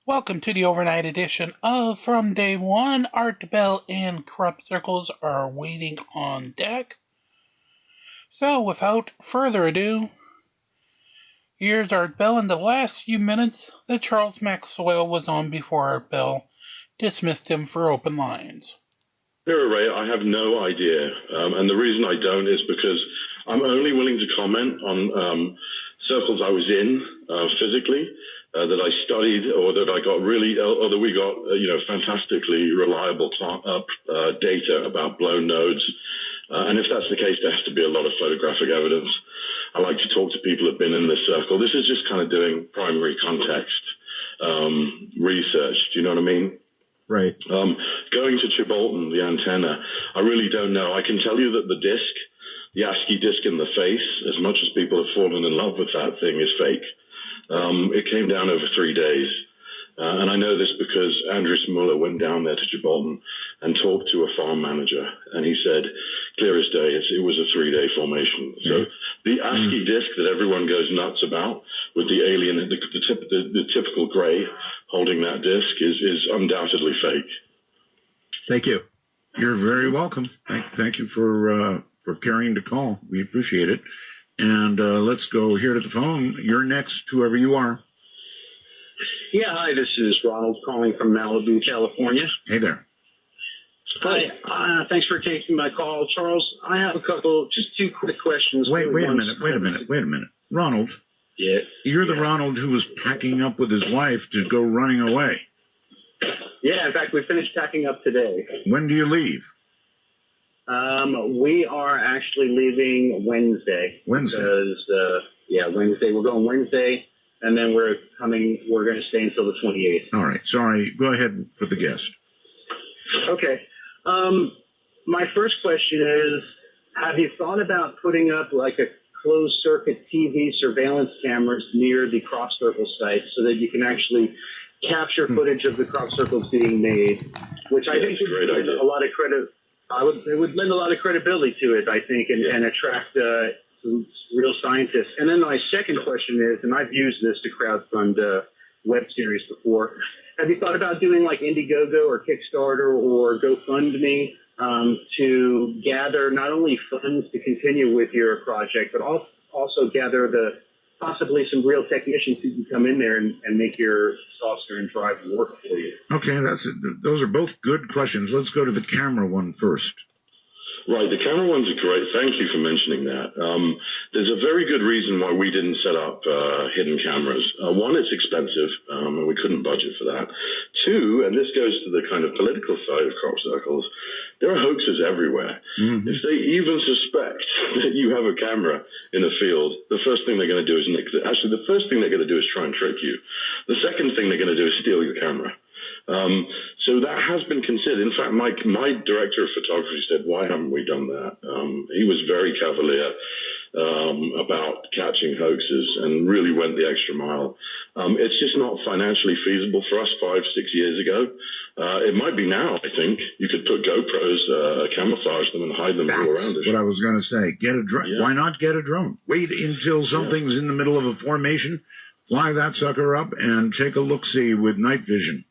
Welcome to the overnight edition of From Day One. Art Bell and Crop Circles are waiting on deck. So, without further ado, here's Art Bell in the last few minutes that Charles Maxwell was on before Art Bell dismissed him for open lines. Ray, I have no idea. And the reason I don't is because I'm only willing to comment on circles I was in physically, that I studied, or that I got or that we got, fantastically reliable data about blown nodes. And if that's the case, there has to be a lot of photographic evidence. I like to talk to people who've been in this circle. This is just kind of doing primary context research. Do you know what I mean? Right. Going to Chibolton, the antenna, I really don't know. I can tell you that the disc, the ASCII disc in the face, as much as people have fallen in love with that thing, is fake. It came down over 3 days. And I know this because Andres Muller went down there to Chibolton and talked to a farm manager. And he said, clear as day, it was a 3-day formation. So the ASCII disc that everyone goes nuts about, with the alien, the typical gray holding that disc, is undoubtedly fake. Thank you. You're very welcome. Thank you for carrying the call. We appreciate it. And let's go here to the phone. You're next, whoever you are. Yeah, hi, this is Ronald calling from Malibu, California. Hey there. Hi, thanks for taking my call, Charles. I have just two quick questions. Wait a minute. Ronald. Yeah. You're the Ronald who was packing up with his wife to go running away. Yeah, in fact, we finished packing up today. When do you leave? We are actually leaving Wednesday. Wednesday? Because, Wednesday. We're going Wednesday, and then we're going to stay until the 28th. All right. Sorry. Go ahead for the guest. Okay. My first question is, have you thought about putting up like a closed-circuit TV surveillance cameras near the crop circle site so that you can actually capture footage of the crop circles being made, which I think would lend a lot of credit. It would lend a lot of credibility to it, I think, and attract some real scientists. And then my second question is, and I've used this to crowdfund web series before, have you thought about doing like Indiegogo or Kickstarter or GoFundMe to gather not only funds to continue with your project, but also gather possibly some real technicians who can come in there and make your software and drive work for you? Okay, those are both good questions. Let's go to the camera one first. Right, the camera ones are great. Thank you for mentioning that. There's a very good reason why we didn't set up hidden cameras. One, it's expensive, and we couldn't budget for that. Two, and this goes to the kind of political side of crop circles, there are hoaxes everywhere. Mm-hmm. If they even suspect that you have a camera in a field, the first thing they're going to do is the first thing they're going to do is try and trick you. The second thing they're going to do is steal your camera. So that has been considered. In fact, my director of photography said, why haven't we done that? He was very cavalier about catching hoaxes and really went the extra mile. It's just not financially feasible for us 5-6 years ago. It might be now, I think. You could put GoPros, camouflage them and hide them all around us. That's what I was going to say. Get a drone. Yeah. Why not get a drone? Wait until something's in the middle of a formation, fly that sucker up, and take a look-see with night vision.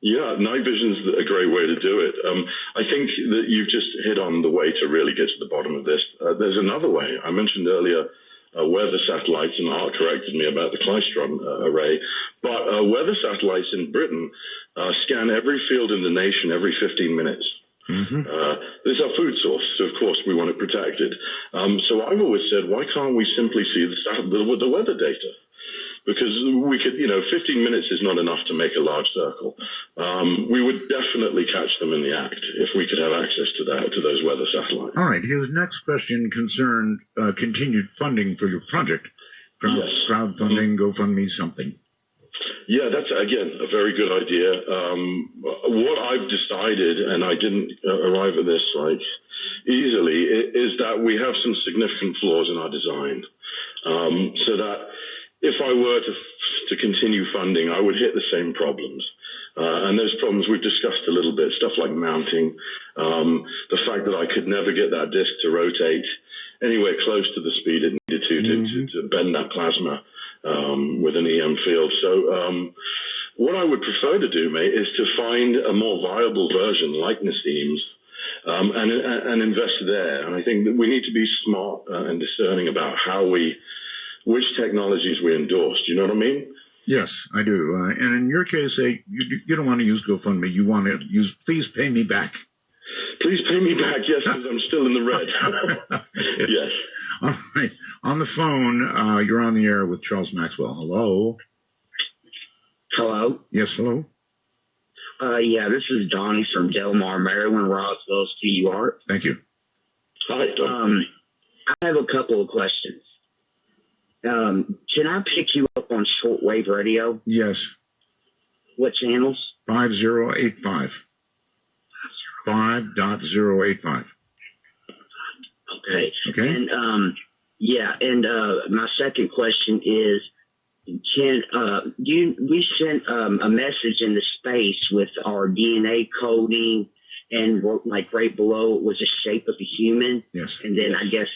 Yeah, night vision is a great way to do it. I think that you've just hit on the way to really get to the bottom of this. There's another way. I mentioned earlier weather satellites, and Art corrected me about the Klystron array. But weather satellites in Britain scan every field in the nation every 15 minutes. Mm-hmm. This is our food source, so of course we want it protected. So I've always said, why can't we simply see the weather data? Because we could, 15 minutes is not enough to make a large circle. We would definitely catch them in the act if we could have access to those weather satellites. All right. His next question concerned continued funding for your project. Crowdfunding, GoFundMe, something. Yeah, that's, again, a very good idea. What I've decided, and I didn't arrive at this easily, is that we have some significant flaws in our design. So that if I were to continue funding, I would hit the same problems. And those problems we've discussed a little bit, stuff like mounting, the fact that I could never get that disk to rotate anywhere close to the speed it needed to bend that plasma with an EM field. So What I would prefer to do, mate, is to find a more viable version like Nassim's and invest there. And I think that we need to be smart and discerning about which technologies we endorse. Do you know what I mean? Yes, I do. And in your case, you don't want to use GoFundMe. You want to use Please Pay Me Back. Please pay me back, yes, because I'm still in the red. Yes. All right. On the phone, you're on the air with Charles Maxwell. Hello. Hello? Yes, hello. Yeah, this is Donnie from Delmar, Maryland, Roswell's TUR. Thank you. Hi, Don. I have a couple of questions. Can I pick you up on shortwave radio? Yes. What channels? 5085. 5.085. Okay. Okay. And my second question is, we sent a message into space with our DNA coding, and like right below it was a shape of a human. Yes. And then I guess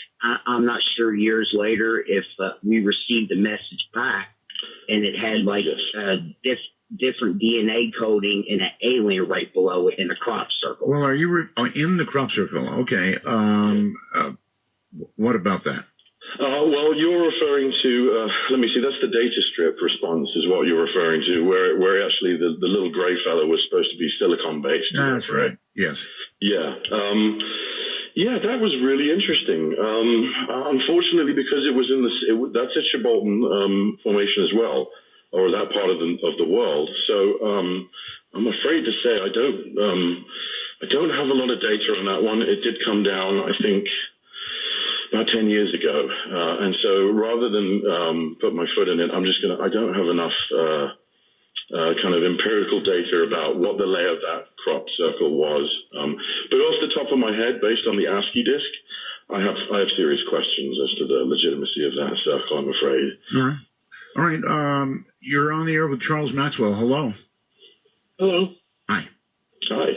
I'm not sure years later if we received the message back, and it had like different DNA coding and an alien right below it in a crop circle. Well, are you in the crop circle? Okay. What about that? Well, you're referring to, let me see, that's the data strip response is what you're referring to, where actually the little gray fellow was supposed to be silicon-based. That's right. Yes. Yeah. Yeah, that was really interesting. Unfortunately, because it was that's a Chibolton formation as well, or that part of the world. So I'm afraid to say I don't have a lot of data on that one. It did come down, I think, about 10 years ago. And so rather than put my foot in it, I don't have enough kind of empirical data about what the lay of that crop circle was. But off the top of my head, based on the ASCII disk, I have serious questions as to the legitimacy of that circle, I'm afraid. All right. You're on the air with Charles Maxwell. Hello. Hello. Hi. Hi.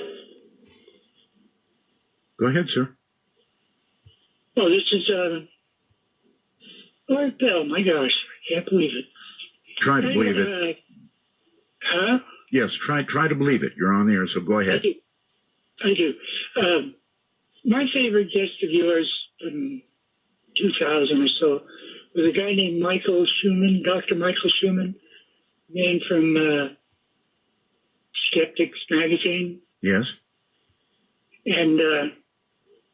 Go ahead, sir. Oh, this is Art Bell. My gosh, I can't believe it. Try to believe it. Huh? Yes, try to believe it. You're on the air, so go ahead. I do. My favorite guest of yours from 2000 or so was a guy named Michael Schumann, Dr. Michael Schumann, man from Skeptics magazine. Yes. And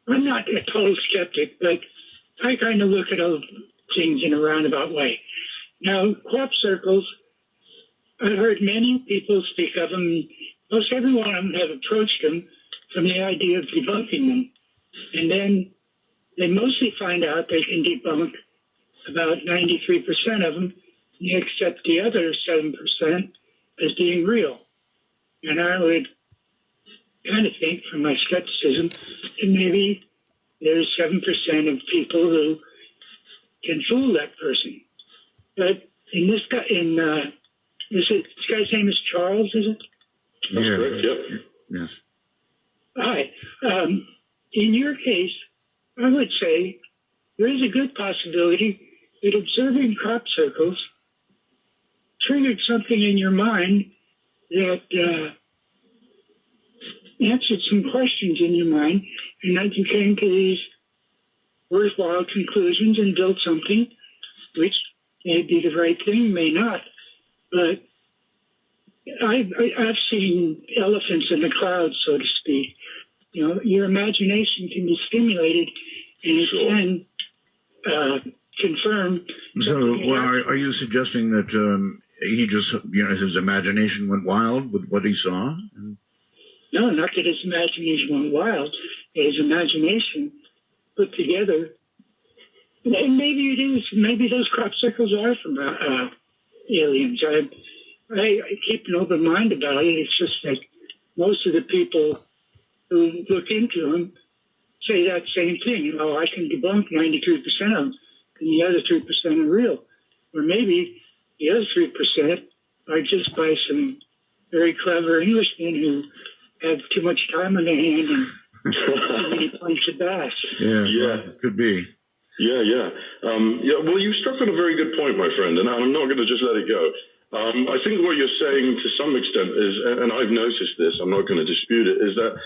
I'm not a total skeptic, but I kind of look at all things in a roundabout way. Now, crop circles, I've heard many people speak of them. Most every one of them have approached them from the idea of debunking them. And then they mostly find out they can debunk about 93% of them, and they accept the other 7% as being real. And I would kind of think, from my skepticism, that maybe there's 7% of people who can fool that person. But in this guy, this guy's name is Charles, is it? That's correct, yep. Yes. Hi. In your case, I would say there is a good possibility that observing crop circles triggered something in your mind that answered some questions in your mind, and that you came to these worthwhile conclusions and built something which may be the right thing, may not. But I've seen elephants in the clouds, so to speak. You know, your imagination can be stimulated, and it can confirm. So, are you suggesting that he just, his imagination went wild with what he saw? No, not that his imagination went wild. His imagination put together, and maybe it is. Maybe those crop circles are from aliens. I keep an open mind about it. It's just that most of the people who look into them say that same thing. Oh, I can debunk 93% of them, and the other 3% are real. Or maybe the other 3% are just by some very clever Englishmen who have too much time on their hand and many points of bass. Yeah. Could be. Yeah. Well, you struck on a very good point, my friend, and I'm not going to just let it go. I think what you're saying to some extent is, and I've noticed this, I'm not going to dispute it, is that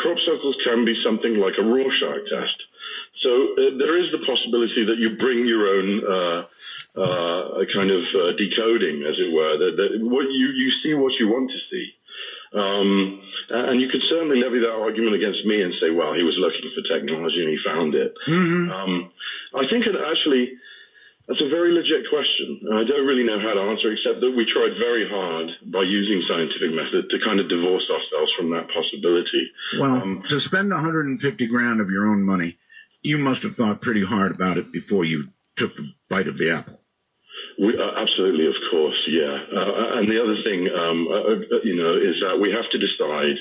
crop circles can be something like a Rorschach test. So there is the possibility that you bring your own kind of decoding, as it were, that what you see what you want to see. And you could certainly levy that argument against me and say, well, he was looking for technology and he found it. Mm-hmm. I think actually that's a very legit question. And I don't really know how to answer, except that we tried very hard by using scientific method to kind of divorce ourselves from that possibility. Well, to spend 150 grand of your own money, you must have thought pretty hard about it before you took the bite of the apple. Absolutely, of course, yeah. And the other thing, is that we have to decide,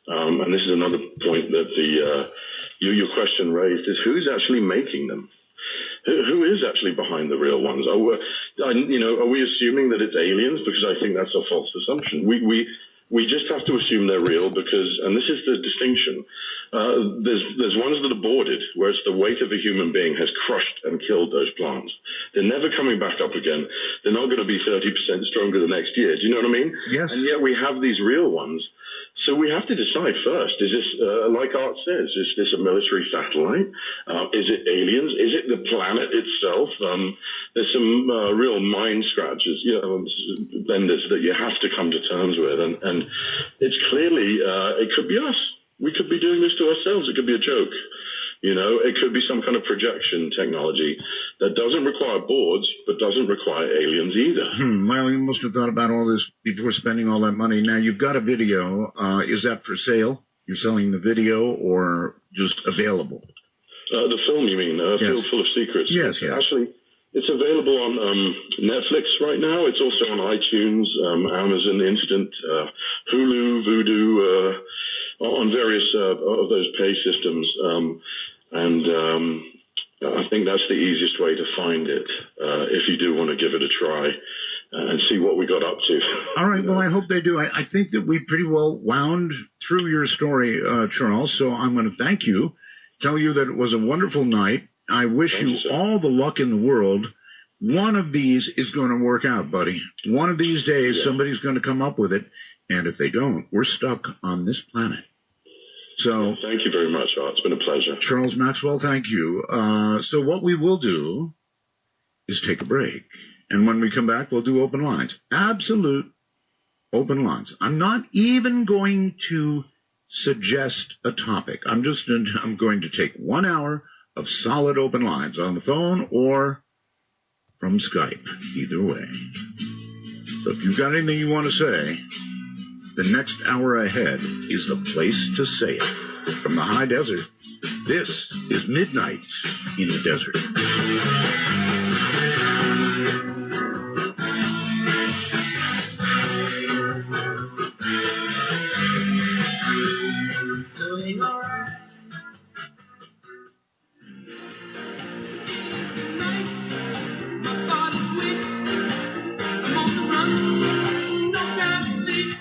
and this is another point that your question raised, is who's actually making them? Who is actually behind the real ones? Are we assuming that it's aliens? Because I think that's a false assumption. We just have to assume they're real because, and this is the distinction, there's ones that are boarded, where it's the weight of a human being has crushed and killed those plants. They're never coming back up again. They're not going to be 30% stronger the next year. Do you know what I mean? Yes. And yet we have these real ones. So we have to decide first, is this, like Art says, is this a military satellite? Is it aliens? Is it the planet itself? There's some real mind scratches, vendors that you have to come to terms with. And it's clearly, it could be us. We could be doing this to ourselves. It could be a joke. It could be some kind of projection technology that doesn't require boards, but doesn't require aliens either. Well, you must have thought about all this before spending all that money. Now, you've got a video. Is that for sale? You're selling the video or just available? The film, you mean? Yes. Filled Full of Secrets. Yes, yes. Actually, it's available on Netflix right now. It's also on iTunes, Amazon Instant, Hulu, Vudu, on various of those pay systems. I think that's the easiest way to find it if you do want to give it a try and see what we got up to. All right. Well, I hope they do. I think that we pretty well wound through your story, Charles. So I'm going to thank you, tell you that it was a wonderful night. I wish you all the luck in the world. One of these is going to work out, buddy. One of these days, somebody's going to come up with it. And if they don't, we're stuck on this planet. So thank you very much, Art. It's been a pleasure. Charles Maxwell, thank you. So what we will do is take a break. And when we come back, we'll do open lines. Absolute open lines. I'm not even going to suggest a topic. I'm going to take 1 hour of solid open lines on the phone or from Skype. Either way. So if you've got anything you want to say, the next hour ahead is the place to say it. From the high desert, this is Midnight in the Desert. Doing all right. My body's weak. I'm on the run. No time to sleep.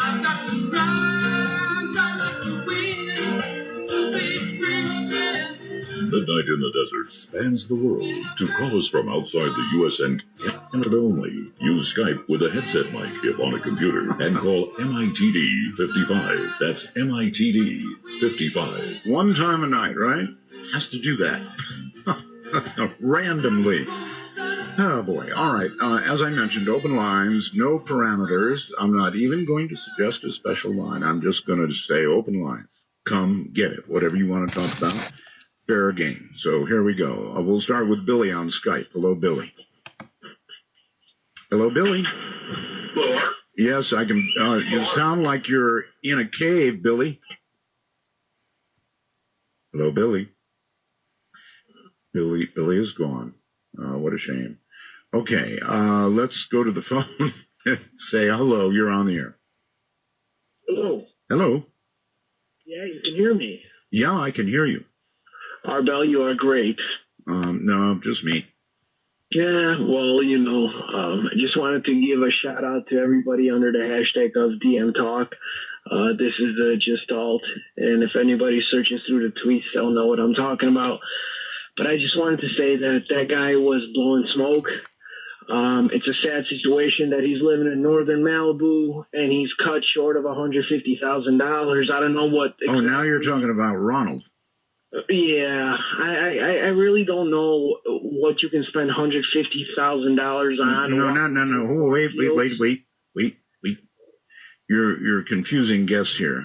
I've got to grind like the wind to be free again. Midnight in the Desert spans the world. To call us from outside the U.S. and Canada only, use Skype with a headset mic if on a computer and call MITD 55. That's MITD 55. One time a night, right? Has to do that. Randomly. Oh, boy. All right. As I mentioned, open lines, no parameters. I'm not even going to suggest a special line. I'm just going to say open lines. Come get it. Whatever you want to talk about, fair game. So here we go. We'll start with Billy on Skype. Hello, Billy. Hello, Billy. Hello. Yes, I can. You sound like you're in a cave, Billy. Hello, Billy. Billy is gone. What a shame. Okay, let's go to the phone and say hello. You're on the air. Hello. Hello. Yeah, you can hear me. Yeah, I can hear you. Arbel, you are great. No, just me. Yeah, well, I just wanted to give a shout out to everybody under the hashtag of DM Talk. This is the Gestalt, and if anybody's searching through the tweets, they'll know what I'm talking about. But I just wanted to say that guy was blowing smoke. It's a sad situation that he's living in northern Malibu and he's cut short of $150,000. I don't know what. Oh, now you're talking about Ronald. Yeah, I really don't know what you can spend $150,000 on. No. Oh, wait. You're confusing guests here.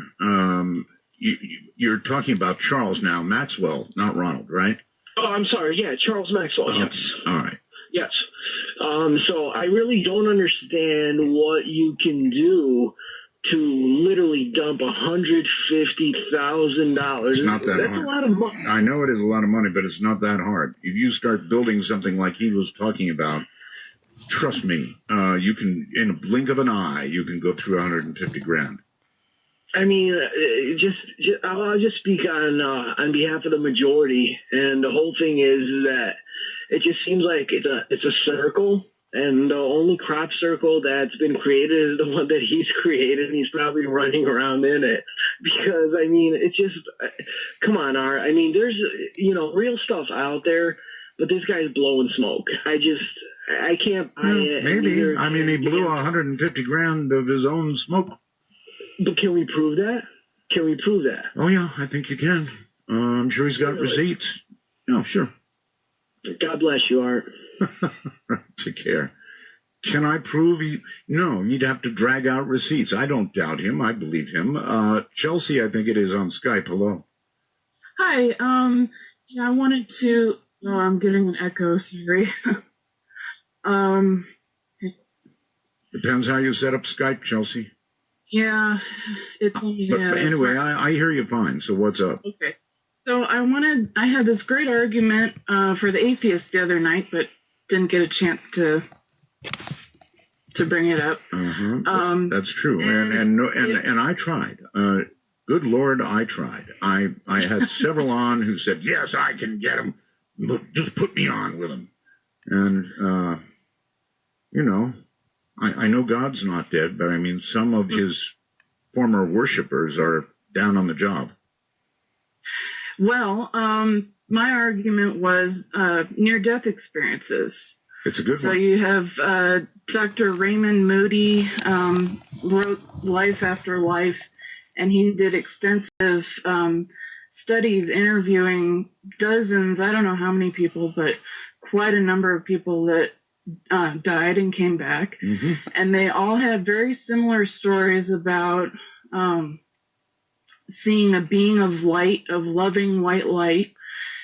You're talking about Charles now, Maxwell, not Ronald, right? Oh, I'm sorry. Yeah, Charles Maxwell. Yes. All right. Yes. So I really don't understand what you can do to literally dump $150,000. It's not that That's hard. a lot of money. I know it is a lot of money, but it's not that hard. If you start building something like he was talking about, trust me, you can, in a blink of an eye, you can go through 150 grand. I mean, I'll just speak on behalf of the majority, and the whole thing is that it just seems like it's a circle, and the only crop circle that's been created is the one that he's created, and he's probably running around in it. Because I mean, it's just, come on, Art. I mean, there's real stuff out there, but this guy's blowing smoke. I can't buy it. Maybe. I mean, he blew 150 grand of his own smoke. But can we prove that? Oh, yeah, I think you can. I'm sure he's got receipts. Yeah, sure. God bless you, Art. Take care. Can I prove No, you'd have to drag out receipts. I don't doubt him. I believe him. Chelsea, I think it is on Skype. Hello. Hi. Yeah, I wanted to... Oh, I'm getting an echo. Sorry. Depends how you set up Skype, Chelsea. Yeah, it's only... But anyway, I hear you fine, so what's up? Okay. So I had this great argument for the atheist the other night, but didn't get a chance to bring it up. That's true. And I tried. Good Lord, I tried. I had several on who said, yes, I can get him. Just put me on with him. And, I know God's not dead, but I mean, some of his former worshipers are down on the job. Well, my argument was near-death experiences. It's a good one. So you have Dr. Raymond Moody wrote Life After Life, and he did extensive studies interviewing dozens, I don't know how many people, but quite a number of people that died and came back. Mm-hmm. And they all had very similar stories about seeing a being of light, of loving white light.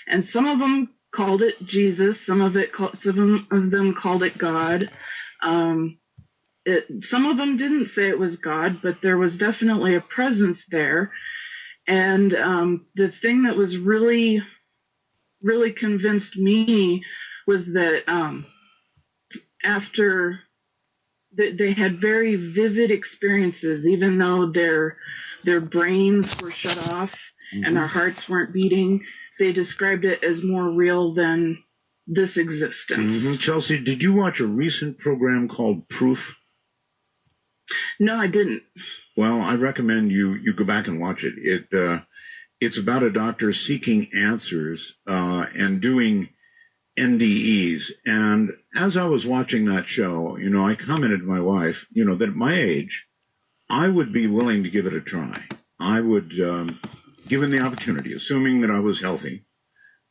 And some of them called it Jesus. Some of them called it God. Some of them didn't say it was God, but there was definitely a presence there. And the thing that was really, really convinced me was that after they had very vivid experiences, even though their brains were shut off and their hearts weren't beating, they described it as more real than this existence. Chelsea, did you watch a recent program called Proof? No, I didn't. Well, I recommend you go back and watch it. It's about a doctor seeking answers and doing NDEs. And as I was watching that show, I commented to my wife, that at my age, I would be willing to give it a try. I would, given the opportunity, assuming that I was healthy,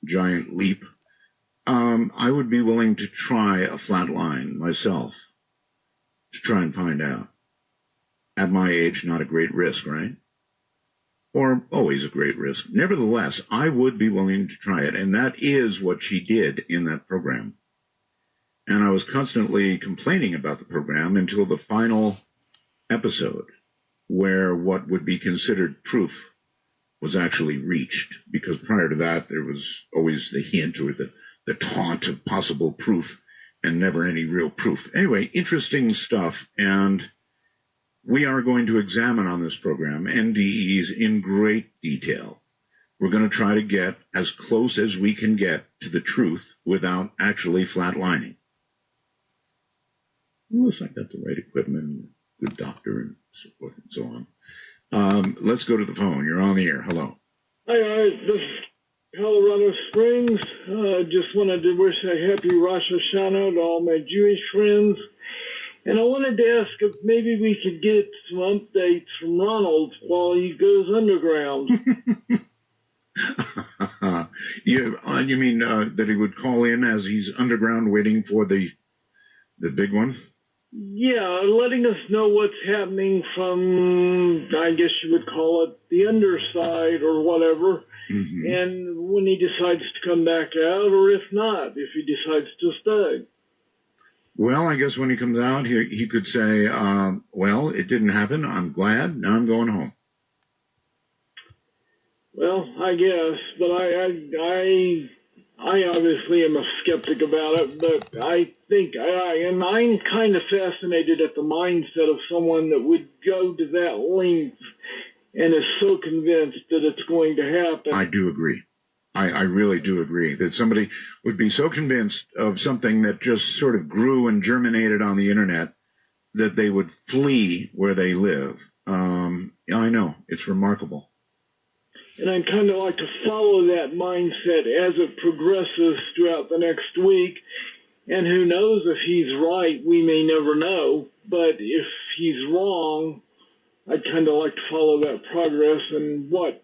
giant leap, I would be willing to try a flat line myself to try and find out. At my age, not a great risk, right? Or always a great risk. Nevertheless, I would be willing to try it, and that is what she did in that program. And I was constantly complaining about the program until the final episode, where what would be considered proof was actually reached, because prior to that, there was always the hint or the taunt of possible proof and never any real proof. Anyway, interesting stuff, and we are going to examine on this program NDEs in great detail. We're going to try to get as close as we can get to the truth without actually flatlining. Unless I got the right equipment, good doctor, and so forth and so on. Let's go to the phone. You're on the air. Hello. Hi, this is Colorado Springs. Just want wanted to wish a happy Rosh Hashanah to all my Jewish friends. And I wanted to ask if maybe we could get some updates from Ronald while he goes underground. You mean that he would call in as he's underground waiting for the big one? Yeah, letting us know what's happening from, I guess you would call it, the underside or whatever. Mm-hmm. And when he decides to come back out, or if not, if he decides to stay. Well, I guess when he comes out, he could say, well, it didn't happen. I'm glad. Now I'm going home. Well, I guess, but I obviously am a skeptic about it, but I think I'm kind of fascinated at the mindset of someone that would go to that length and is so convinced that it's going to happen. I do agree. I really do agree that somebody would be so convinced of something that just sort of grew and germinated on the internet that they would flee where they live. I know. It's remarkable. And I'd kind of like to follow that mindset as it progresses throughout the next week. And who knows if he's right, we may never know. But if he's wrong, I'd kind of like to follow that progress and what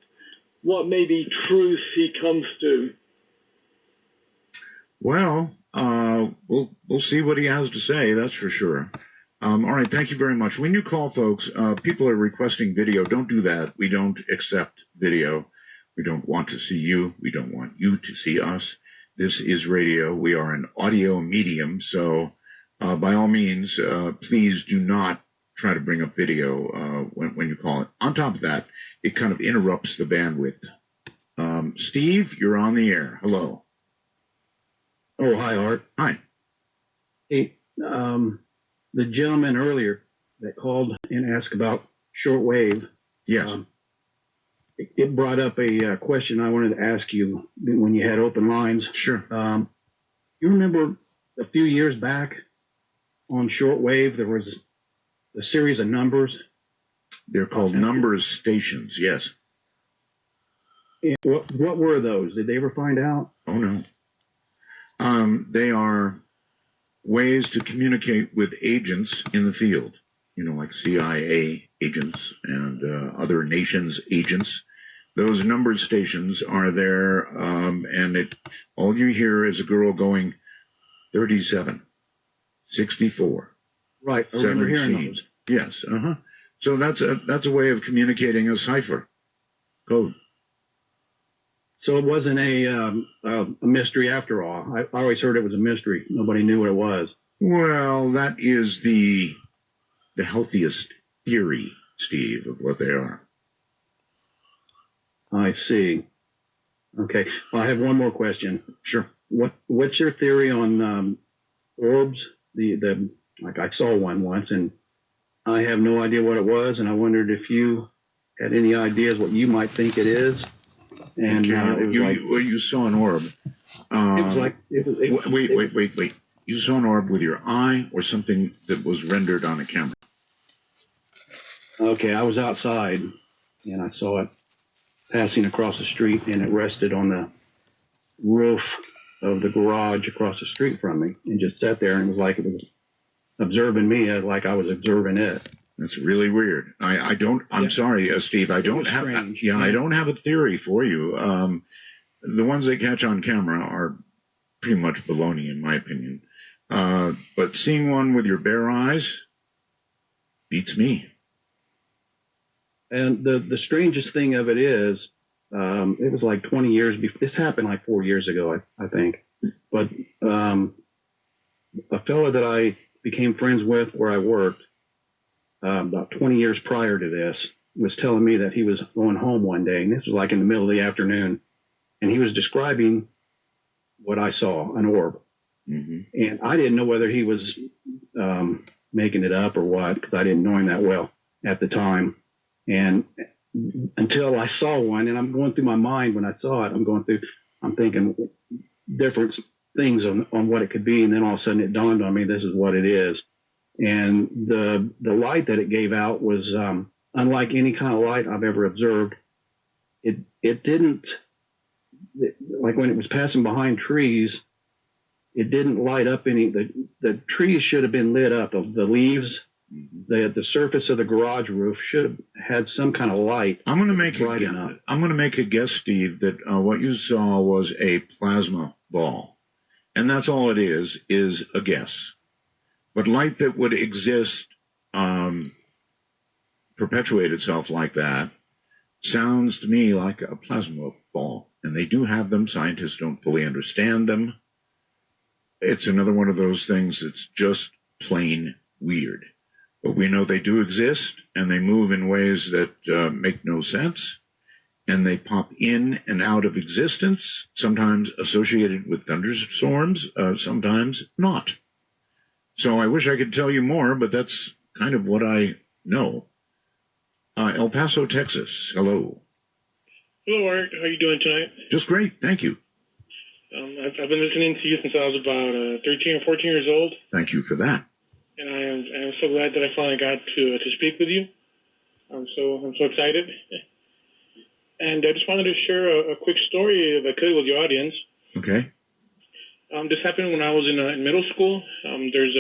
maybe truth he comes to. Well, we'll see what he has to say, that's for sure. All right, thank you very much. When you call, folks, people are requesting video. Don't do that. We don't accept video. We don't want to see you. We don't want you to see us. This is radio. We are an audio medium, so by all means, please do not try to bring up video when you call it. On top of that, it kind of interrupts the bandwidth. Steve, you're on the air. Hello. Oh, hi, Art. Hi. Hey, the gentleman earlier that called and asked about shortwave. Yes. It brought up a question I wanted to ask you when you had open lines. Sure. You remember a few years back on shortwave, there was a series of numbers? They're called numbers stations, yes. And what were those? Did they ever find out? Oh, no. They are ways to communicate with agents in the field, like CIA agents and other nations' agents. Those numbered stations are there, and all you hear is a girl going 37, 64, right, I remember hearing those. Yes, So that's a way of communicating a cipher code. So it wasn't a mystery after all. I always heard it was a mystery. Nobody knew what it was. Well, that is the healthiest theory, Steve, of what they are. I see. Okay. Well, I have one more question. Sure. What's your theory on orbs? Like I saw one once, and I have no idea what it was, and I wondered if you had any ideas what you might think it is. And you saw an orb. Wait. You saw an orb with your eye or something that was rendered on a camera? Okay, I was outside, and I saw it passing across the street, and it rested on the roof of the garage across the street from me, and just sat there, and it was like it was observing me, like I was observing it. That's really weird. I'm sorry, Steve. I don't have a theory for you. The ones they catch on camera are pretty much baloney, in my opinion. But seeing one with your bare eyes beats me. And the strangest thing of it is, it was like 20 years before. This happened like 4 years ago, I think. But a fellow that I became friends with where I worked, about 20 years prior to this, was telling me that he was going home one day, and this was like in the middle of the afternoon, and he was describing what I saw, an orb. Mm-hmm. And I didn't know whether he was making it up or what, because I didn't know him that well at the time. And until I saw one, and I'm going through my mind when I saw it, I'm thinking different things on what it could be, and then all of a sudden it dawned on me, this is what it is. And the light that it gave out was unlike any kind of light I've ever observed. It didn't, like when it was passing behind trees, it didn't light up any. The trees should have been lit up. The leaves, the surface of the garage roof should have had some kind of light. I'm going to make a guess, Steve, that what you saw was a plasma ball, and that's all it is a guess. But light that would exist, perpetuate itself like that, sounds to me like a plasma ball. And they do have them. Scientists don't fully understand them. It's another one of those things that's just plain weird. But we know they do exist, and they move in ways that make no sense. And they pop in and out of existence, sometimes associated with thunderstorms, sometimes not. So I wish I could tell you more, but that's kind of what I know. El Paso, Texas. Hello. Hello, Art. How are you doing tonight? Just great. Thank you. I've been listening to you since I was about 13 or 14 years old. Thank you for that. And I'm so glad that I finally got to speak with you. I'm so excited. And I just wanted to share a quick story, if I could, with your audience. Okay. This happened when I was in middle school. There's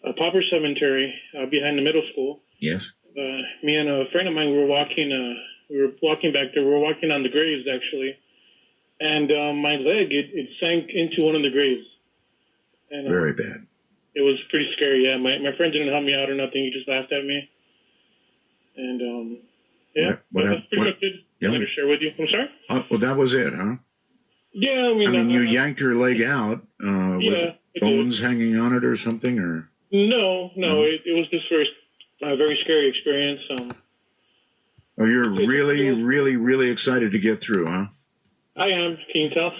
a pauper cemetery behind the middle school. Yes. Me and a friend of mine, we were walking back there. We were walking on the graves, actually. And my leg, it sank into one of the graves. And, very bad. It was pretty scary, yeah. My friend didn't help me out or nothing. He just laughed at me. And, yeah, that's pretty much it. I wanted to share with you. I'm sorry? Well, that was it, huh? Yeah, I mean, you yanked your leg out with bones hanging on it or something, or? No. It was just a very scary experience. Oh, you're really, really, really excited to get through, huh? I am. Can you tell?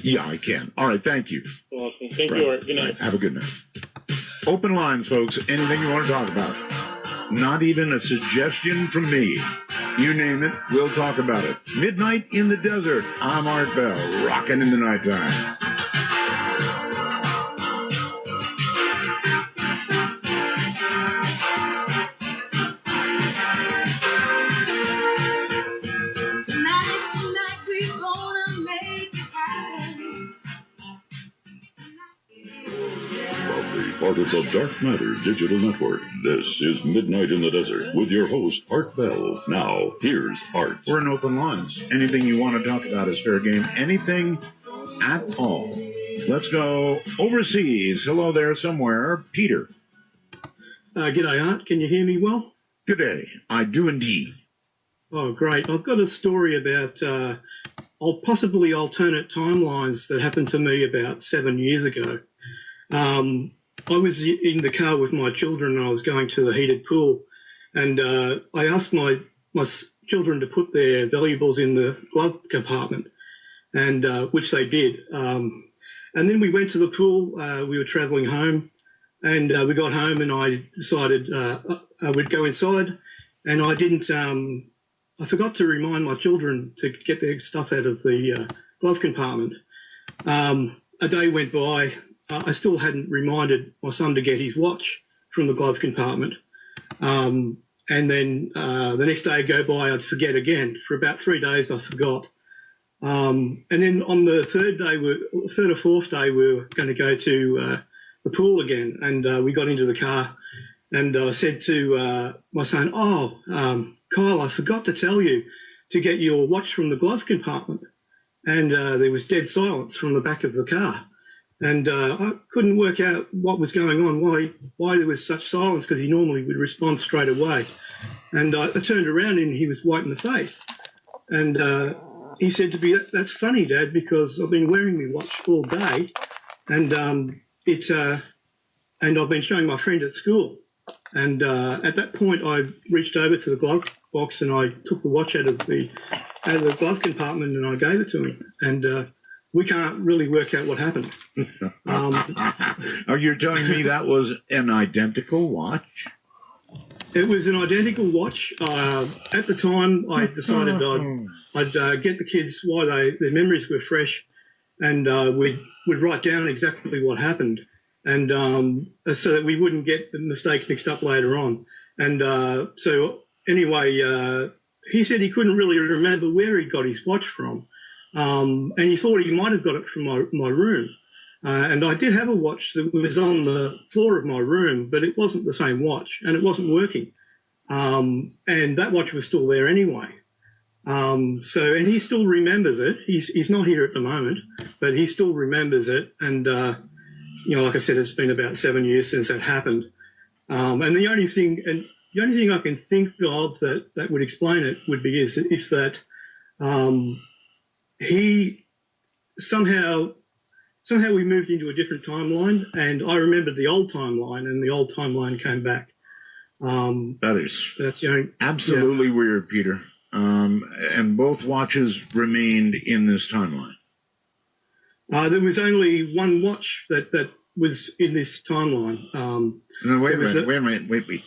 Yeah, I can. All right, thank you. Awesome. Thank you, Art. Good night. Have a good night. Open lines, folks. Anything you want to talk about. Not even a suggestion from me. You name it, we'll talk about it. Midnight in the Desert. I'm Art Bell, rocking in the nighttime. Tonight, we're gonna make it happen. Proudly part of the Dark Matter Digital Network, this is Midnight in the Desert with your host, Art Bell. Now, here's Art. We're in open lines. Anything you want to talk about is fair game. Anything at all. Let's go overseas. Hello there somewhere. Peter. G'day, Art. Can you hear me well? Good day. I do indeed. Oh, great. I've got a story about possibly alternate timelines that happened to me about 7 years ago. I was in the car with my children and I was going to the heated pool, and I asked my children to put their valuables in the glove compartment, and which they did. And then we went to the pool. We were travelling home, and we got home, and I decided I would go inside, and I didn't. I forgot to remind my children to get their stuff out of the glove compartment. A day went by. I still hadn't reminded my son to get his watch from the glove compartment. And then the next day go by, I'd forget again. For about 3 days, I forgot. And then on the third or fourth day, we were going to go to the pool again. And we got into the car, and I said to my son, Kyle, I forgot to tell you to get your watch from the glove compartment. And there was dead silence from the back of the car. And I couldn't work out what was going on, why there was such silence, because he normally would respond straight away. And I turned around and he was white in the face. And he said to me, "That's funny, Dad, because I've been wearing my watch all day, and and I've been showing my friend at school." And at that point, I reached over to the glove box and I took the watch out of the glove compartment and I gave it to him. And we can't really work out what happened. Are you telling me that was an identical watch? It was an identical watch. At the time, I decided I'd get the kids while their memories were fresh, and we'd write down exactly what happened, and so that we wouldn't get the mistakes mixed up later on. And so anyway, he said he couldn't really remember where he got his watch from. and he thought he might have got it from my room. And I did have a watch that was on the floor of my room, but it wasn't the same watch, and it wasn't working. And that watch was still there anyway. And he still remembers it. He's not here at the moment, but he still remembers it. And, like I said, it's been about 7 years since that happened. And the only thing I can think of that would explain it would be if that, he somehow we moved into a different timeline, and I remembered the old timeline, and the old timeline came back. That's the only, absolutely weird, Peter. And both watches remained in this timeline. There was only one watch that was in this timeline. No, wait a minute. Wait.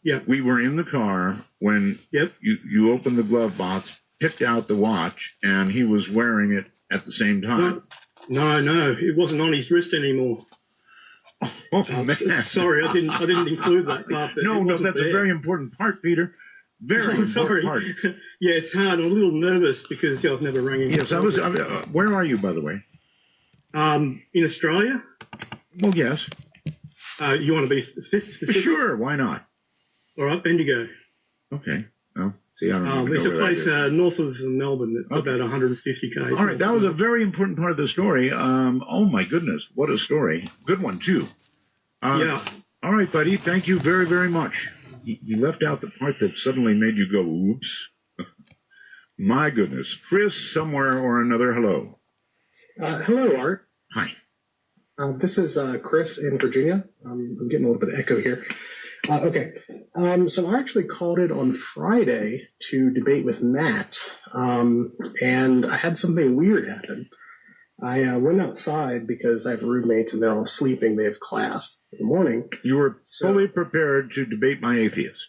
Yeah. We were in the car when you opened the glove box, picked out the watch, and he was wearing it at the same time. No, it wasn't on his wrist anymore. Oh man! Sorry, I didn't include that part. No, that's a very important part, Peter. Very important part. Yeah, it's hard. I'm a little nervous because I've never rang him. Yes, where are you, by the way? In Australia. Well, yes. You want to be specific? Sure, why not? All right, Bendigo. Okay. Well, see, I don't know. There's a place north of Melbourne that's about 150 km. All right, that was a very important part of the story. Oh, my goodness, what a story. Good one, too. Yeah. All right, buddy, thank you very, very much. You left out the part that suddenly made you go, oops. My goodness. Chris, somewhere or another, hello. Hello, Art. Hi. This is Chris in Virginia. I'm getting a little bit of echo here. Okay. So I actually called it on Friday to debate with Matt, and I had something weird happen. I went outside because I have roommates and they're all sleeping. They have class in the morning. You were fully prepared to debate my atheist.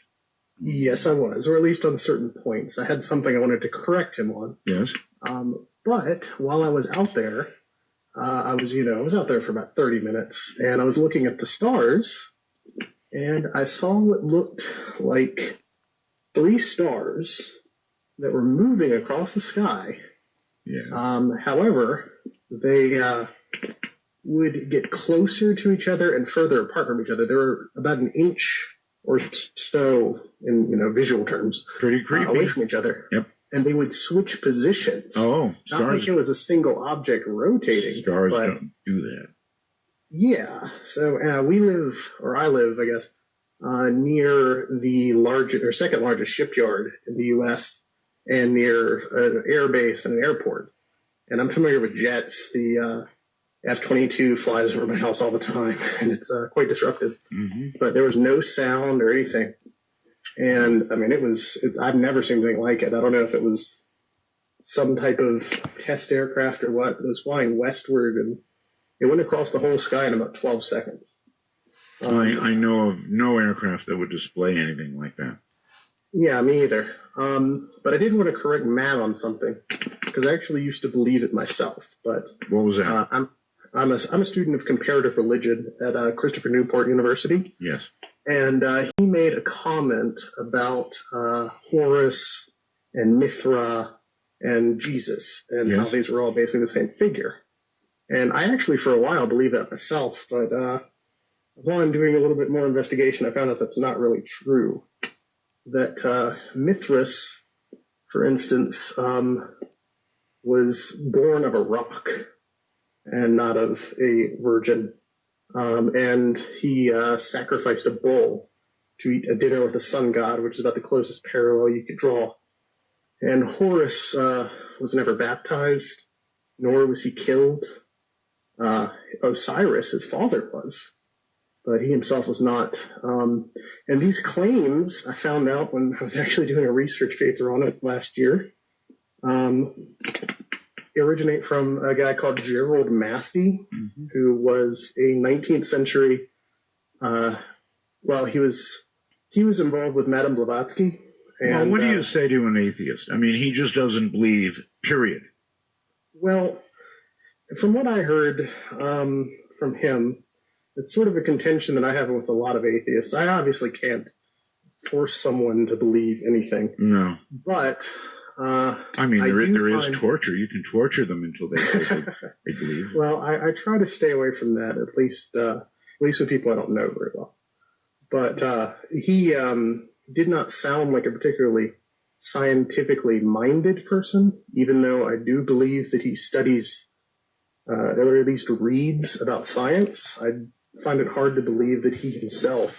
Yes, I was, or at least on certain points. I had something I wanted to correct him on. Yes. But while I was out there, I was out there for about 30 minutes, and I was looking at the stars, and I saw what looked like 3 stars that were moving across the sky. Yeah. However, they would get closer to each other and further apart from each other. They were about an inch or so in visual terms. Pretty creepy. Away from each other. Yep. And they would switch positions. Oh, stars. Not like it was a single object rotating. Stars don't do that. Yeah. So I live, I guess, near the second largest shipyard in the U.S. and near an air base and an airport. And I'm familiar with jets. The F-22 flies over my house all the time, and it's quite disruptive. Mm-hmm. But there was no sound or anything. And, I mean, I've never seen anything like it. I don't know if it was some type of test aircraft or what. It was flying westward, and it went across the whole sky in about 12 seconds. I know of no aircraft that would display anything like that. Yeah, me either. But I did want to correct Matt on something, because I actually used to believe it myself. But what was that? I'm a student of comparative religion at Christopher Newport University. Yes. And he made a comment about Horus and Mithra and Jesus, and how these were all basically the same figure. And I actually, for a while, believed that myself, but while I'm doing a little bit more investigation, I found out that's not really true. That Mithras, for instance, was born of a rock and not of a virgin. And he sacrificed a bull to eat a dinner with the sun god, which is about the closest parallel you could draw. And Horus was never baptized, nor was he killed. Osiris, his father, was, but he himself was not. And these claims, I found out when I was actually doing a research paper on it last year, originate from a guy called Gerald Massey, who was a 19th century, he was involved with Madame Blavatsky. And, well, what do you say to an atheist? I mean, he just doesn't believe, period. Well, from what I heard from him, it's sort of a contention that I have with a lot of atheists. I obviously can't force someone to believe anything. No. But I mean, there is torture. You can torture them until they believe. Well, I try to stay away from that, at least with people I don't know very well. But he did not sound like a particularly scientifically minded person, even though I do believe that he studies, or at least reads about science. I find it hard to believe that he himself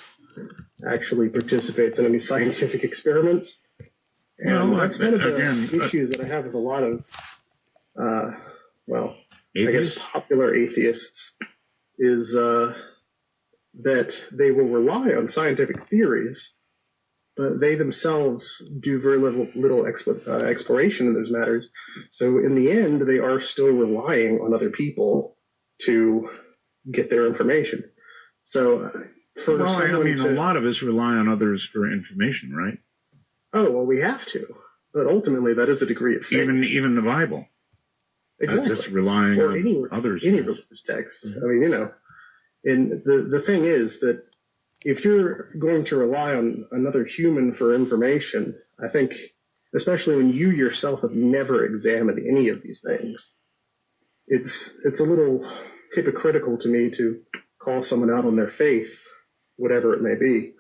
actually participates in any scientific experiments. And that's one of the issues that I have with a lot of, I guess popular atheists, is that they will rely on scientific theories, but they themselves do very little exploration in those matters. So in the end, they are still relying on other people to get their information. So a lot of us rely on others for information, right? Oh, well, we have to. But ultimately, that is a degree of faith. Even the Bible. Exactly. That's just relying on others. Any religious text. Mm-hmm. I mean, and the thing is that if you're going to rely on another human for information, I think, especially when you yourself have never examined any of these things, it's a little hypocritical to me to call someone out on their faith, whatever it may be.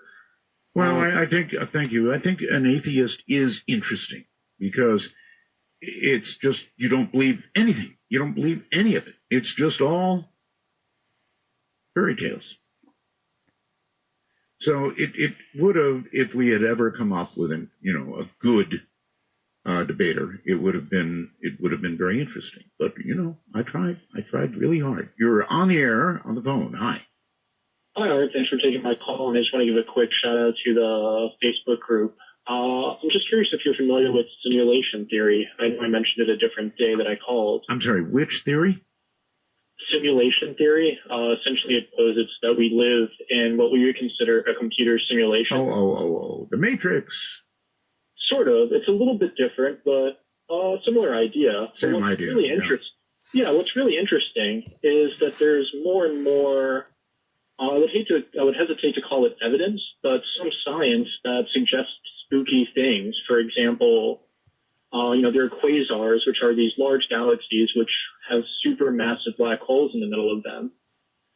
Well, thank you. I think an atheist is interesting because it's just, you don't believe anything. You don't believe any of it. It's just all fairy tales. So it would have, if we had ever come up with a good debater, it would have been very interesting. But I tried really hard. You're on the air on the phone. Hi. Hi, Art. Thanks for taking my call. And I just want to give a quick shout out to the Facebook group. I'm just curious if you're familiar with simulation theory. I know I mentioned it a different day that I called. I'm sorry, which theory? Simulation theory. Essentially, it posits that we live in what we would consider a computer simulation. Oh, the Matrix. Sort of. It's a little bit different, but similar idea. Same idea. Really what's really interesting is that there's more and more. I would hesitate to call it evidence, but some science that suggests spooky things. For example, there are quasars, which are these large galaxies which have supermassive black holes in the middle of them.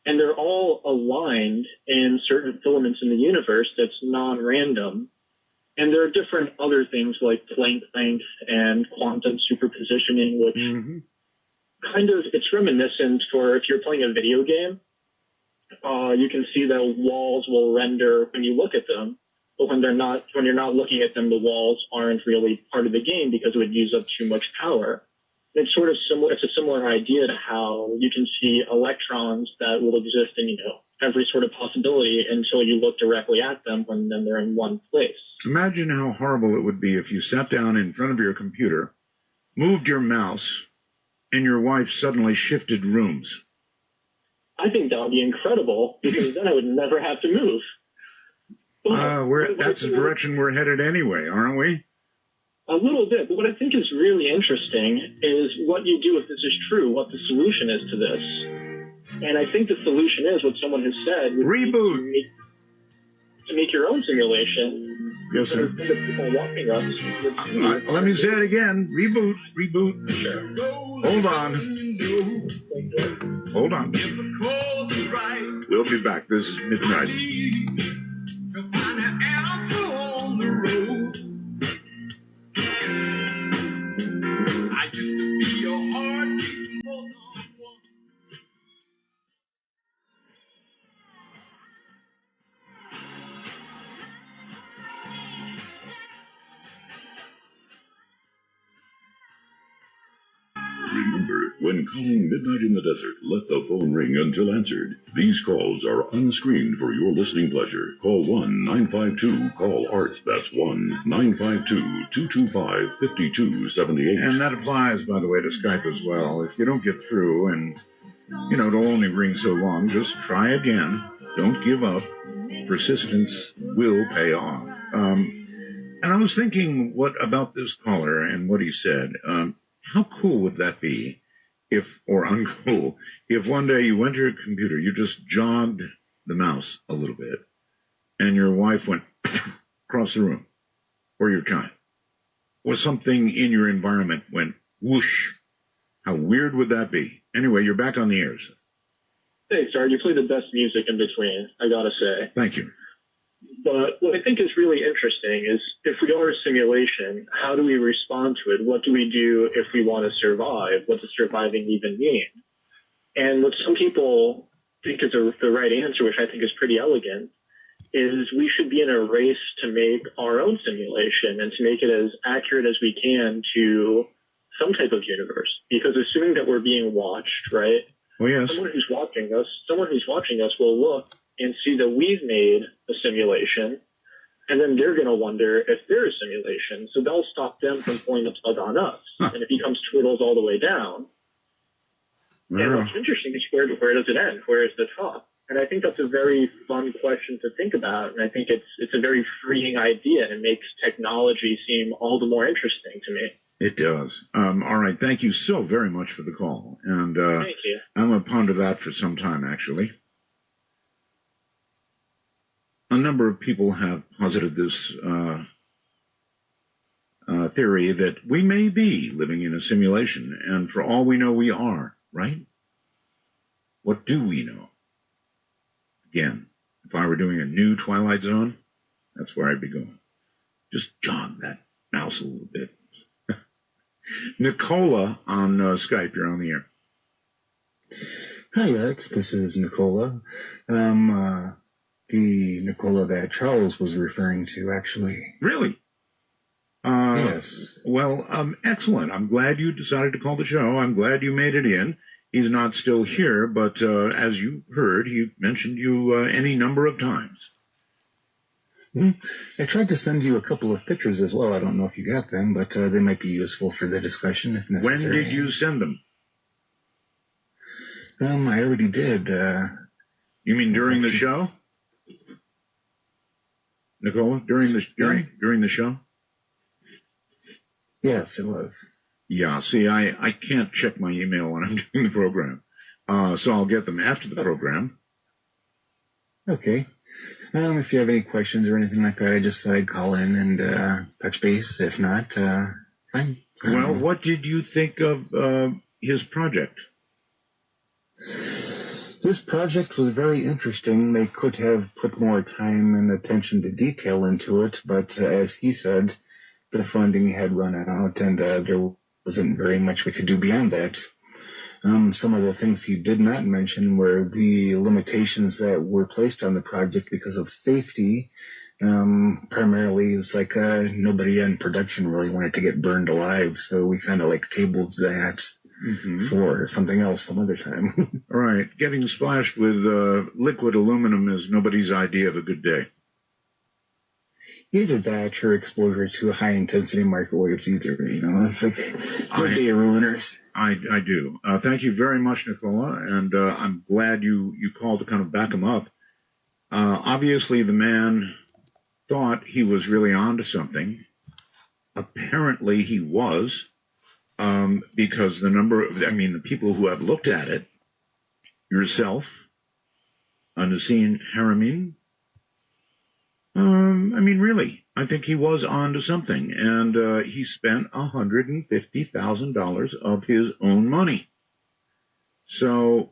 And they're all aligned in certain filaments in the universe that's non-random. And there are different other things like Planck length and quantum superpositioning, which kind of, it's reminiscent for if you're playing a video game. You can see that walls will render when you look at them, but when you're not looking at them, the walls aren't really part of the game because it would use up too much power. It's sort of similar. It's a similar idea to how you can see electrons that will exist in every sort of possibility until you look directly at them, when then they're in one place. Imagine how horrible it would be if you sat down in front of your computer, moved your mouse, and your wife suddenly shifted rooms. I think that would be incredible, because then I would never have to move. That's the direction we're headed anyway, aren't we? A little bit, but what I think is really interesting is what you do if this is true, what the solution is to this. And I think the solution is what someone has said. Reboot. To make your own simulation. Yes, sir. The people watching us. Let me say it again. Reboot. Sure. Hold on. We'll be back. This is Midnight. Remember, when calling Midnight in the Desert, let the phone ring until answered. These calls are unscreened for your listening pleasure. Call 1-952-CALL-ART. That's 1-952-225-5278. And that applies, by the way, to Skype as well. If you don't get through and, it'll only ring so long, just try again. Don't give up. Persistence will pay off. And I was thinking about this caller and what he said. How cool would that be or uncool, if one day you went to your computer, you just jogged the mouse a little bit, and your wife went across the room, or your child, or something in your environment went whoosh. How weird would that be? Anyway, you're back on the air, sir. Thanks, Art. You play the best music in between, I gotta say. Thank you. But what I think is really interesting is if we are a simulation, how do we respond to it? What do we do if we want to survive? What does surviving even mean? And what some people think is the right answer, which I think is pretty elegant, is we should be in a race to make our own simulation and to make it as accurate as we can to some type of universe. Because assuming that we're being watched, right? Oh, yes. Someone who's watching us will look and see that we've made a simulation, and then they're going to wonder if they're a simulation. So they'll stop them from pulling the plug on us. And it becomes turtles all the way down. And what's interesting is where does it end? Where is the top? And I think that's a very fun question to think about. And I think it's a very freeing idea and makes technology seem all the more interesting to me. It does. All right. Thank you so very much for the call. And Thank you. I'm going to ponder that for some time, actually. A number of people have posited this theory that we may be living in a simulation, and for all we know, we are, right? What do we know? Again, if I were doing a new Twilight Zone, that's where I'd be going. Just jog that mouse a little bit. Nicola on Skype, you're on the air. Hi, Art. This is Nicola. The Nicola that Charles was referring to, actually. Really? Yes. Well, excellent. I'm glad you decided to call the show. I'm glad you made it in. He's not still here, but as you heard, he mentioned you any number of times. I tried to send you a couple of pictures as well. I don't know if you got them, but they might be useful for the discussion if necessary. When did you send them? I already did. You mean during the show? Nicola, during the show? Yes, it was. Yeah, see, I can't check my email when I'm doing the program, so I'll get them after the program. Okay. If you have any questions or anything like that, I just thought I'd call in and touch base. If not, fine. Well, what did you think of his project? This project was very interesting. They could have put more time and attention to detail into it, but as he said, the funding had run out, and there wasn't very much we could do beyond that. Some of the things he did not mention were the limitations that were placed on the project because of safety. Primarily, it's like nobody in production really wanted to get burned alive, so we kind of like tabled that for something else some other time. All right, getting splashed with liquid aluminum is nobody's idea of a good day. Either that or exposure to high-intensity microwaves either, It's like good day ruiners. I do. Thank you very much, Nicola, and I'm glad you called to kind of back him up. Obviously, the man thought he was really onto something. Apparently, he was, because the people who have looked at it, yourself, Nassim Haramein, really, I think he was on to something, and he spent $150,000 of his own money. So,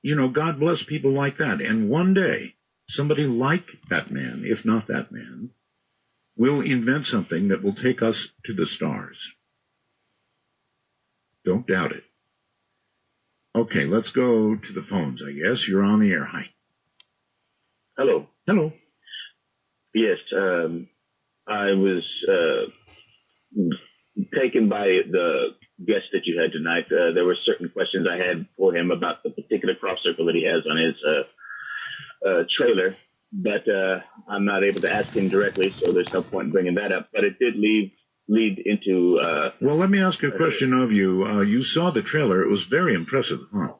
God bless people like that. And one day, somebody like that man, if not that man, will invent something that will take us to the stars. Don't doubt it. Okay, let's go to the phones, I guess. You're on the air. Hi. Hello. Hello. Yes, I was taken by the guest that you had tonight. There were certain questions I had for him about the particular crop circle that he has on his trailer, but I'm not able to ask him directly, so there's no point in bringing that up. But it did lead into... well, let me ask a question of you. You saw the trailer. It was very impressive, huh?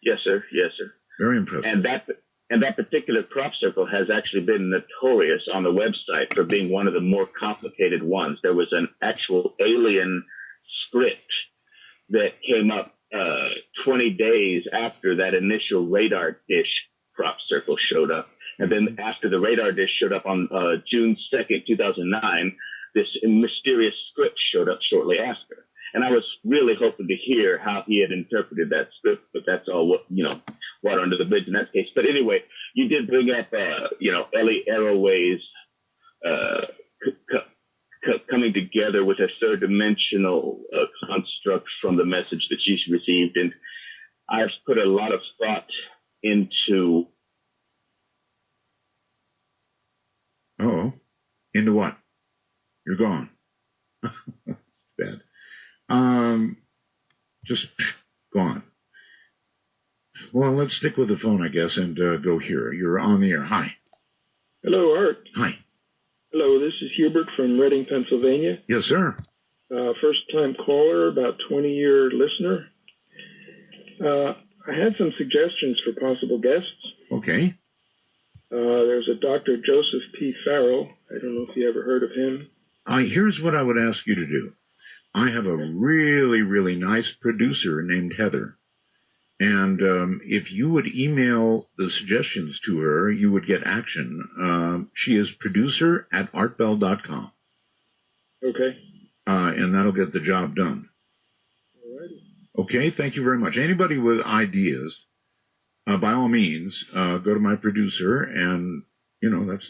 Yes, sir. Yes, sir. Very impressive. And that particular crop circle has actually been notorious on the website for being one of the more complicated ones. There was an actual alien script that came up 20 days after that initial radar dish crop circle showed up. And then after the radar dish showed up on June 2nd, 2009, this mysterious script showed up shortly after. And I was really hoping to hear how he had interpreted that script, but that's all water under the bridge in that case. But anyway, you did bring up, Ellie Arroway's coming together with a third dimensional construct from the message that she received. And I've put a lot of thought into. Into what? You're gone. Bad. Just gone. Well, let's stick with the phone, I guess, and go here. You're on the air. Hi. Hello, Art. Hi. Hello, this is Hubert from Reading, Pennsylvania. Yes, sir. First-time caller, about 20-year listener. I had some suggestions for possible guests. Okay. There's a Dr. Joseph P. Farrell. I don't know if you ever heard of him. Here's what I would ask you to do. I have a really, really nice producer named Heather. And if you would email the suggestions to her, you would get action. She is producer@artbell.com. Okay. And that'll get the job done. All righty. Okay, thank you very much. Anybody with ideas, by all means, go to my producer, and,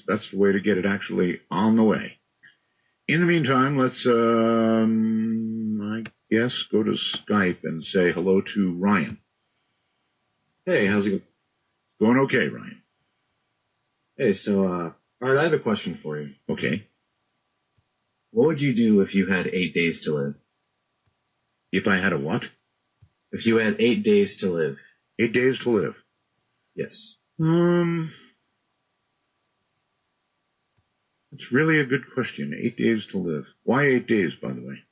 that's the way to get it actually on the way. In the meantime, let's, I guess, go to Skype and say hello to Ryan. Hey, how's it going? Okay, Ryan. Hey, so, Art, I have a question for you. Okay. What would you do if you had 8 days to live? If I had a what? If you had 8 days to live. 8 days to live? Yes. It's really a good question. 8 days to live. Why 8 days, by the way?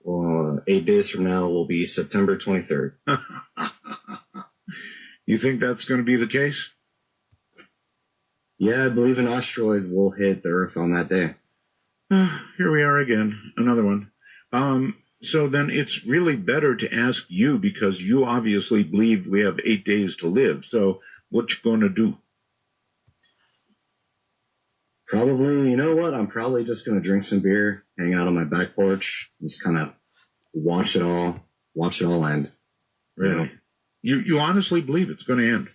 Well, 8 days from now will be September 23rd. You think that's going to be the case? Yeah, I believe an asteroid will hit the Earth on that day. Here we are again. Another one. So then it's really better to ask you, because you obviously believe we have 8 days to live. So what you going to do? Probably, you know what? I'm probably just going to drink some beer, hang out on my back porch, and just kind of watch it all end. Really? You honestly believe it's going to end?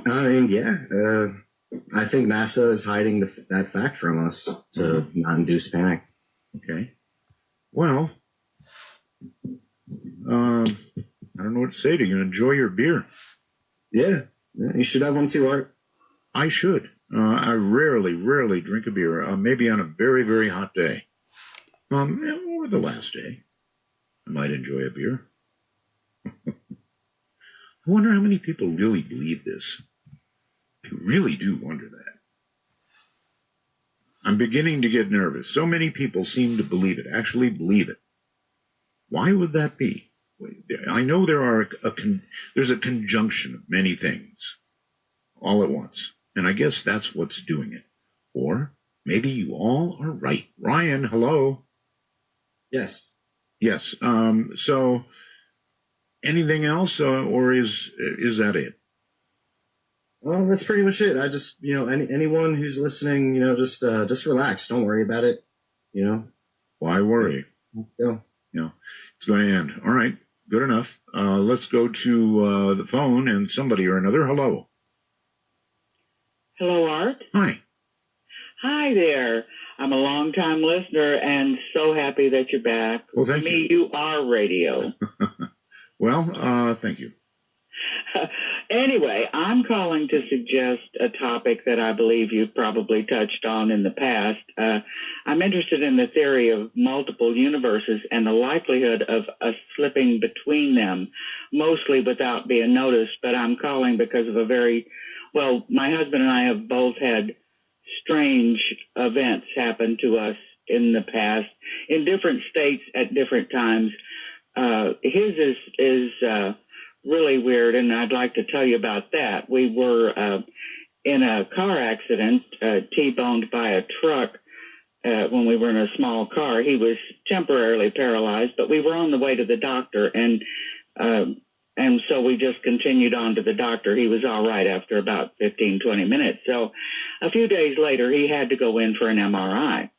I mean, yeah. I think NASA is hiding that fact from us to not induce panic. Okay. Well, I don't know what to say to you. Enjoy your beer. Yeah, you should have one too, Art. I should. I rarely drink a beer. Maybe on a very, very hot day. Or the last day. I might enjoy a beer. I wonder how many people really believe this. I really do wonder that. I'm beginning to get nervous. So many people seem to believe it, actually believe it. Why would that be? I know there's a conjunction of many things all at once, and I guess that's what's doing it. Or maybe you all are right. Ryan, hello? Yes. Yes. So anything else, or is that it? Well, that's pretty much it. I just, anyone who's listening, just relax. Don't worry about it. Why worry? Yeah. It's going to end. All right. Good enough. Let's go to the phone and somebody or another. Hello. Hello, Art. Hi. Hi there. I'm a long-time listener and so happy that you're back. Well, thank you. To me, you are radio. Well, thank you. Anyway, I'm calling to suggest a topic that I believe you've probably touched on in the past. I'm interested in the theory of multiple universes and the likelihood of us slipping between them, mostly without being noticed. But I'm calling because of my husband and I have both had strange events happen to us in the past in different states at different times. His is really weird, and I'd like to tell you about that. We were in a car accident, T-boned by a truck when we were in a small car. He was temporarily paralyzed, but we were on the way to the doctor, and so we just continued on to the doctor. He was all right after about 15, 20 minutes. So a few days later, he had to go in for an MRI.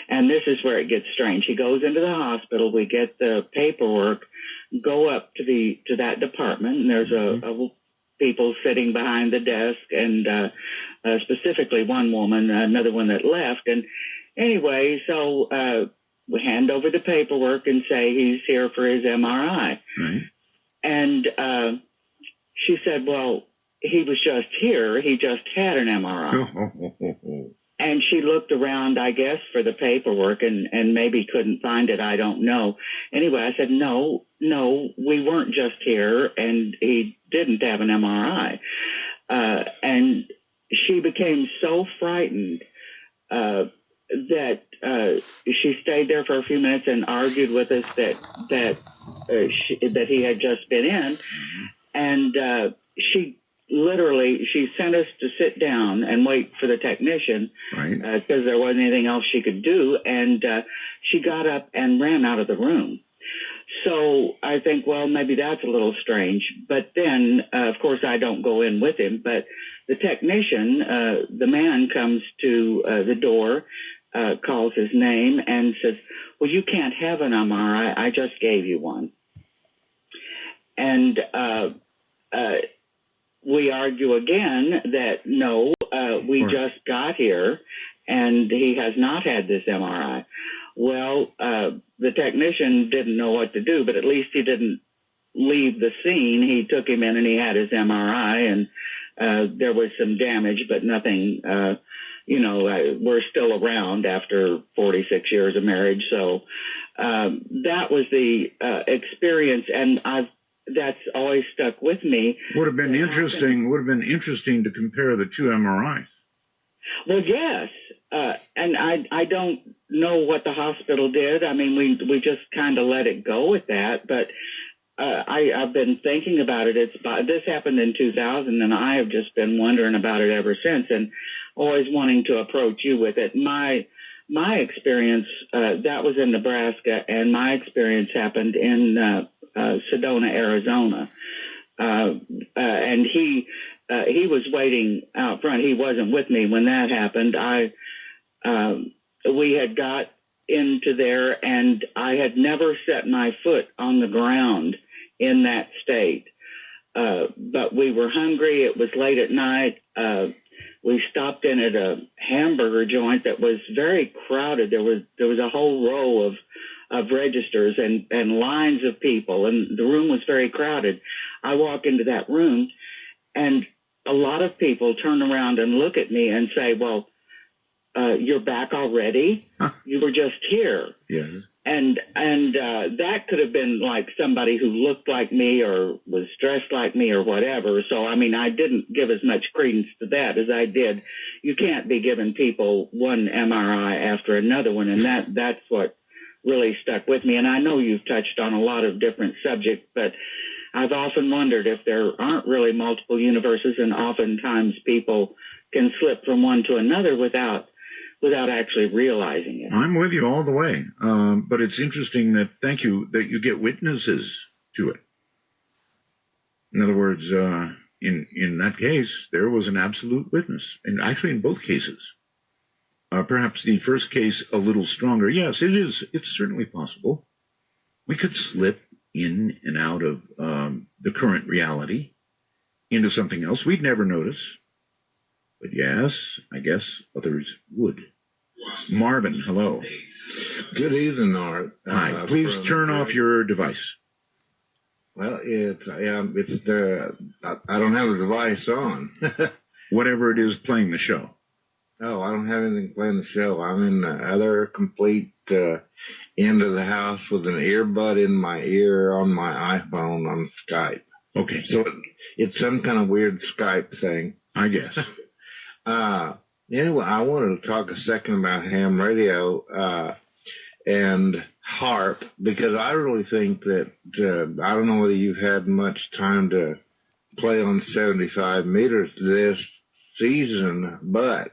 And this is where it gets strange. He goes into the hospital. We get the paperwork, go up to that department, and there's a people sitting behind the desk, and specifically one woman, another one that left. And anyway, so we hand over the paperwork and say he's here for his MRI. Right. And she said, well, he was just here. He just had an MRI. And she looked around, I guess, for the paperwork and maybe couldn't find it. I don't know. Anyway, I said, no, we weren't just here, and he didn't have an MRI. And she became so frightened that she stayed there for a few minutes and argued with us that he had just been in. And she sent us to sit down and wait for the technician, because there wasn't anything else she could do. And she got up and ran out of the room. So I think, well, maybe that's a little strange. But then, of course, I don't go in with him. But the technician, the man comes to the door, calls his name, and says, well, you can't have an MRI. I just gave you one. And we argue again that no, we just got here and he has not had this MRI. Well, the technician didn't know what to do, but at least he didn't leave the scene. He took him in and he had his MRI, and there was some damage, but nothing, we're still around after 46 years of marriage. So that was the experience, and that's always stuck with me. Would have been interesting to compare the two MRIs. Well, yes. And I don't know what the hospital did. I mean, we just kind of let it go with that. But I've been thinking about it. This happened in 2000, and I have just been wondering about it ever since, and always wanting to approach you with it. My experience, that was in Nebraska, and my experience happened in Sedona, Arizona. And he was waiting out front. He wasn't with me when that happened. We had got into there, and I had never set my foot on the ground in that state. But we were hungry. It was late at night. We stopped in at a hamburger joint that was very crowded. There was a whole row of registers and lines of people, and the room was very crowded. I walk into that room, and a lot of people turn around and look at me and say, well, you're back already? You were just here. Yes. And that could have been like somebody who looked like me or was dressed like me or whatever. So, I mean, I didn't give as much credence to that as I did. You can't be giving people one MRI after another one, and that's what really stuck with me. And I know you've touched on a lot of different subjects, but I've often wondered if there aren't really multiple universes, and oftentimes people can slip from one to another without actually realizing it. I'm with you all the way. But it's interesting that you get witnesses to it. In other words, in that case, there was an absolute witness, and actually in both cases. Perhaps the first case a little stronger. Yes, it is. It's certainly possible. We could slip in and out of the current reality into something else. We'd never notice. But yes, I guess others would. Marvin, hello. Good evening, Art. Hi. Please turn off your device. Well, I don't have a device on. Whatever it is playing the show. Oh, I don't have anything playing the show. I'm in the other complete end of the house with an earbud in my ear on my iPhone on Skype. Okay. So it's some kind of weird Skype thing. I guess. Anyway, I wanted to talk a second about ham radio and harp, because I really think that, I don't know whether you've had much time to play on 75 meters this season, but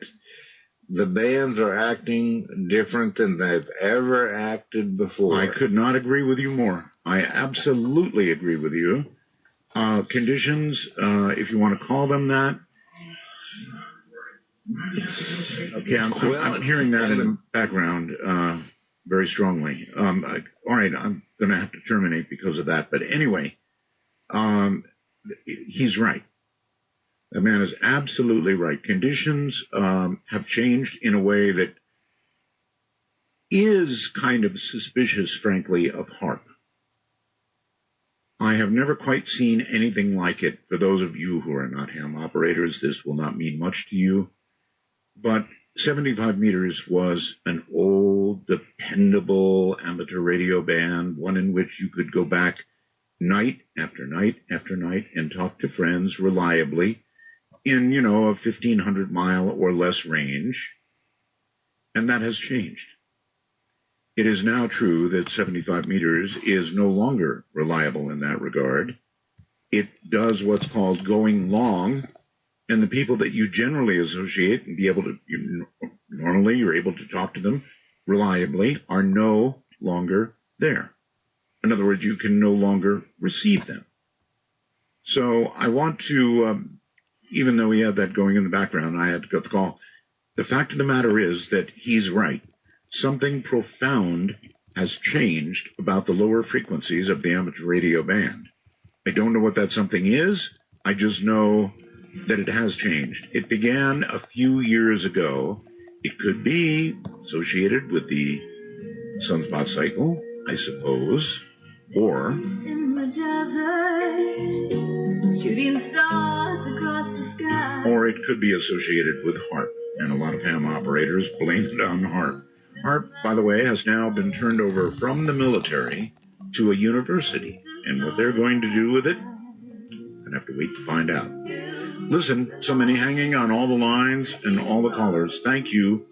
the bands are acting different than they've ever acted before. I could not agree with you more. I absolutely agree with you. Conditions, if you want to call them that, Okay, I'm hearing that in the background very strongly. All right, I'm going to have to terminate because of that. But anyway, he's right. The man is absolutely right. Conditions have changed in a way that is kind of suspicious, frankly, of HARP. I have never quite seen anything like it. For those of you who are not ham operators, this will not mean much to you. But 75 meters was an old, dependable amateur radio band, one in which you could go back night after night after night and talk to friends reliably in, a 1,500 mile or less range. And that has changed. It is now true that 75 meters is no longer reliable in that regard. It does what's called going long, and the people that you generally associate and be able to, normally you're able to talk to them reliably, are no longer there. In other words, you can no longer receive them. So I want to, even though we had that going in the background, I had to cut the call. The fact of the matter is that he's right. Something profound has changed about the lower frequencies of the amateur radio band. I don't know what that something is. I just know that it has changed. It began a few years ago. It could be associated with the sunspot cycle, I suppose, or in the desert, shooting stars across the sky. Or it could be associated with HARP, and a lot of ham operators blame it on HARP. HARP, by the way, has now been turned over from the military to a university, and what they're going to do with it, I'm going to have to wait to find out. Listen, so many hanging on all the lines and all the callers. Thank you.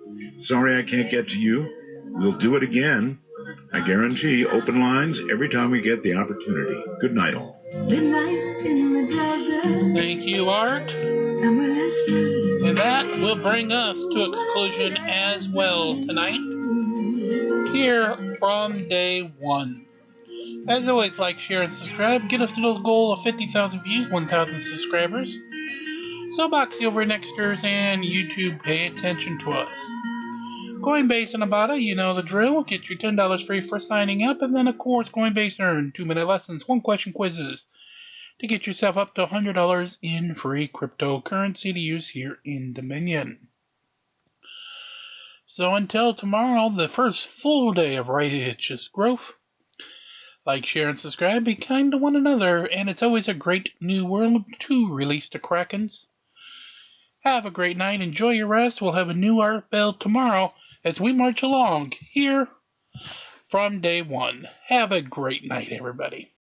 Sorry I can't get to you. We'll do it again. I guarantee open lines every time we get the opportunity. Good night, all. Thank you, Art. And that will bring us to a conclusion as well tonight, here from day one. As always, like, share, and subscribe. Get us to the goal of 50,000 views, 1,000 subscribers. So, Boxy over Nexters and YouTube, pay attention to us. CoinBase and Ibotta, you know the drill. Get your $10 free for signing up. And then, of course, CoinBase and Earn. 2-minute lessons, 1-question quizzes to get yourself up to $100 in free cryptocurrency to use here in Dominion. So until tomorrow, the first full day of righteous growth, like, share, and subscribe. Be kind to one another. And it's always a great new world to release the Krakens. Have a great night. Enjoy your rest. We'll have a new art bell tomorrow as we march along here from day one. Have a great night, everybody.